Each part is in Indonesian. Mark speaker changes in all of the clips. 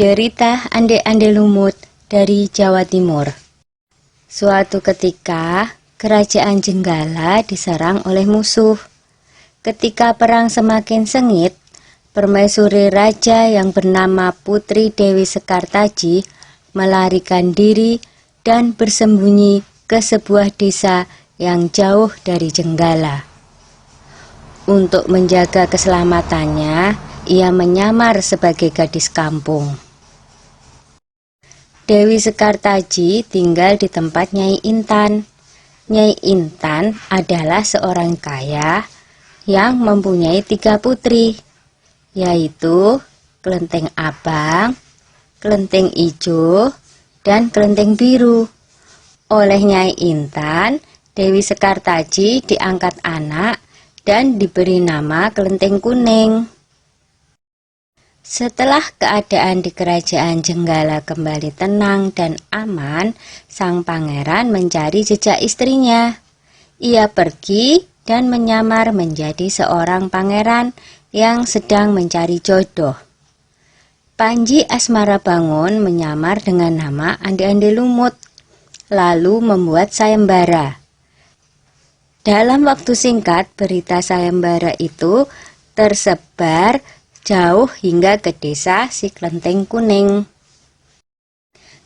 Speaker 1: Cerita Ande-Ande Lumut dari Jawa Timur. Suatu ketika, kerajaan Jenggala diserang oleh musuh. Ketika perang semakin sengit, permaisuri raja yang bernama Putri Dewi Sekartaji melarikan diri dan bersembunyi ke sebuah desa yang jauh dari Jenggala. Untuk menjaga keselamatannya, ia menyamar sebagai gadis kampung. Dewi Sekartaji tinggal di tempat Nyai Intan. Nyai Intan adalah seorang kaya yang mempunyai 3 putri, yaitu Kelenteng Abang, Kelenteng Ijo, dan Kelenteng Biru. Oleh Nyai Intan, Dewi Sekartaji diangkat anak dan diberi nama Kelenteng Kuning. Setelah keadaan di kerajaan Jenggala kembali tenang dan aman, sang pangeran mencari jejak istrinya. Ia pergi dan menyamar menjadi seorang pangeran yang sedang mencari jodoh. Panji Asmarabangun menyamar dengan nama Ande-Ande Lumut, lalu membuat sayembara. Dalam waktu singkat, berita sayembara itu tersebar jauh hingga ke desa si Kelenteng Kuning.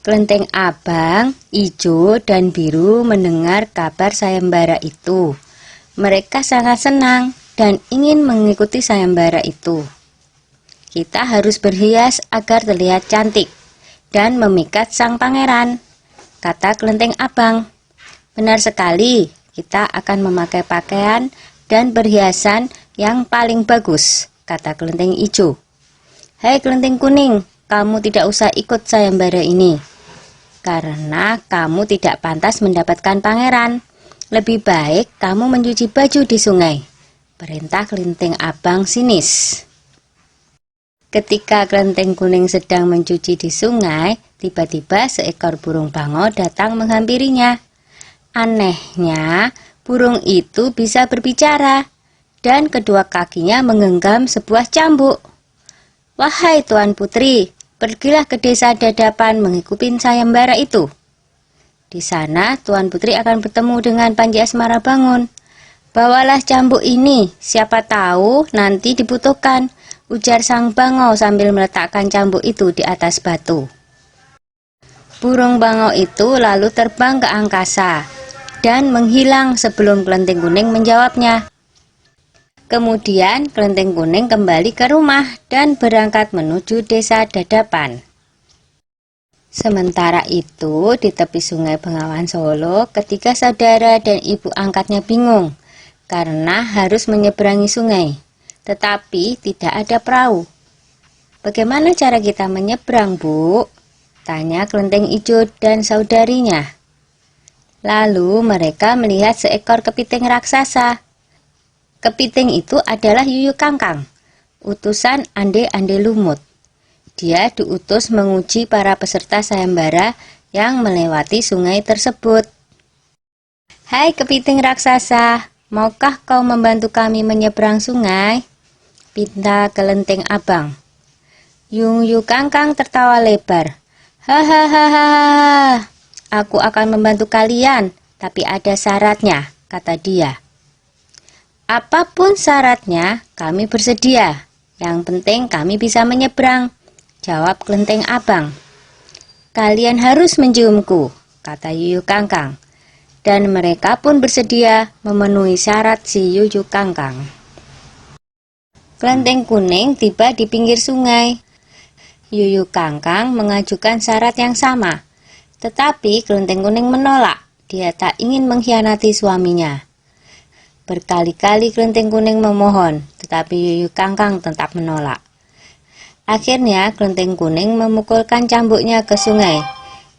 Speaker 1: Kelenteng Abang, Ijo, dan Biru mendengar kabar sayembara itu. Mereka sangat senang dan ingin mengikuti sayembara itu. Kita harus berhias agar terlihat cantik dan memikat sang pangeran, kata Kelenteng Abang. Benar sekali, kita akan memakai pakaian dan perhiasan yang paling bagus, kata Kelenteng Ijo. Hai Kelenteng Kuning, kamu tidak usah ikut sayembara ini, karena kamu tidak pantas mendapatkan pangeran. Lebih baik kamu mencuci baju di sungai, perintah Kelenteng Abang sinis. Ketika Kelenteng Kuning sedang mencuci di sungai, tiba-tiba seekor burung bango datang menghampirinya. Anehnya, burung itu bisa berbicara dan kedua kakinya menggenggam sebuah cambuk. Wahai Tuan Putri, pergilah ke desa Dadapan mengikuti sayembara itu. Di sana Tuan Putri akan bertemu dengan Panji Asmarabangun. Bawalah cambuk ini, siapa tahu nanti dibutuhkan, ujar sang bango sambil meletakkan cambuk itu di atas batu. Burung bango itu lalu terbang ke angkasa dan menghilang sebelum Kelenteng Kuning menjawabnya. Kemudian Kelenteng Kuning kembali ke rumah dan berangkat menuju desa Dadapan. Sementara itu, di tepi sungai Bengawan Solo, ketiga saudara dan ibu angkatnya bingung karena harus menyeberangi sungai, tetapi tidak ada perahu. Bagaimana cara kita menyeberang, Bu? Tanya Kelenteng Ijo dan saudarinya. Lalu mereka melihat seekor kepiting raksasa. Kepiting itu adalah Yuyu Kangkang, utusan Ande-Ande Lumut. Dia diutus menguji para peserta sayembara yang melewati sungai tersebut. Hai kepiting raksasa, maukah kau membantu kami menyeberang sungai? Pinta Kelenteng Abang. Yuyu Kangkang tertawa lebar. Hahaha, aku akan membantu kalian, tapi ada syaratnya, kata dia. Apapun syaratnya, kami bersedia. Yang penting kami bisa menyeberang, jawab Kelenteng Abang. Kalian harus menciumku, kata Yuyu Kangkang. Dan mereka pun bersedia memenuhi syarat si Yuyu Kangkang. Kelenteng Kuning tiba di pinggir sungai. Yuyu Kangkang mengajukan syarat yang sama, tetapi Kelenteng Kuning menolak. Dia tak ingin mengkhianati suaminya. Berkali-kali Kelenteng Kuning memohon, tetapi Yuyu Kangkang tetap menolak. Akhirnya Kelenteng Kuning memukulkan cambuknya ke sungai,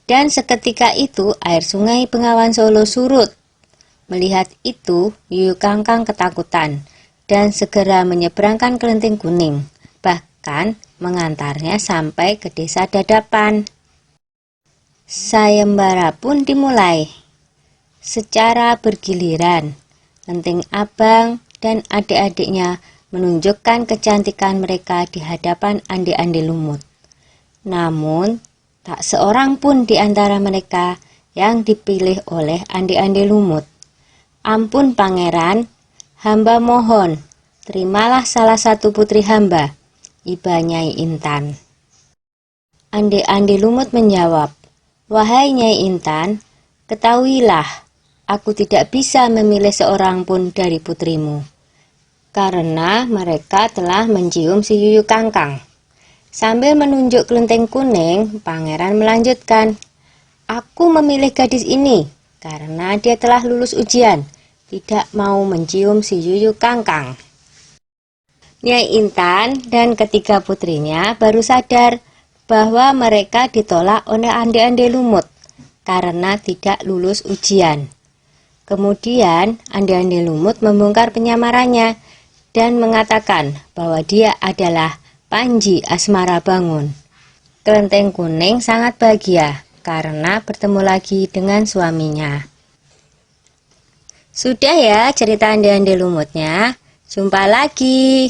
Speaker 1: dan seketika itu air sungai Bengawan Solo surut. Melihat itu, Yuyu Kangkang ketakutan dan segera menyeberangkan Kelenteng Kuning, bahkan mengantarnya sampai ke desa Dadapan. Sayembara pun dimulai. Secara bergiliran, Kelenteng Abang dan adik-adiknya menunjukkan kecantikan mereka di hadapan Ande-Ande Lumut. Namun, tak seorang pun di antara mereka yang dipilih oleh Ande-Ande Lumut. Ampun pangeran, hamba mohon, terimalah salah satu putri hamba, iba Nyai Intan. Ande-Ande Lumut menjawab, wahai Nyai Intan, ketahuilah, aku tidak bisa memilih seorang pun dari putrimu, karena mereka telah mencium si Yuyu Kangkang. Sambil menunjuk kelenteng kuning, pangeran melanjutkan, aku memilih gadis ini karena dia telah lulus ujian, tidak mau mencium si Yuyu Kangkang. Nyai Intan dan ketiga putrinya baru sadar bahwa mereka ditolak oleh Ande-Ande Lumut karena tidak lulus ujian. Kemudian Ande-Ande Lumut membongkar penyamarannya dan mengatakan bahwa dia adalah Panji Asmara Bangun. Kelenteng kuning sangat bahagia karena bertemu lagi dengan suaminya. Sudah ya cerita Ande-Ande Lumutnya. Jumpa lagi.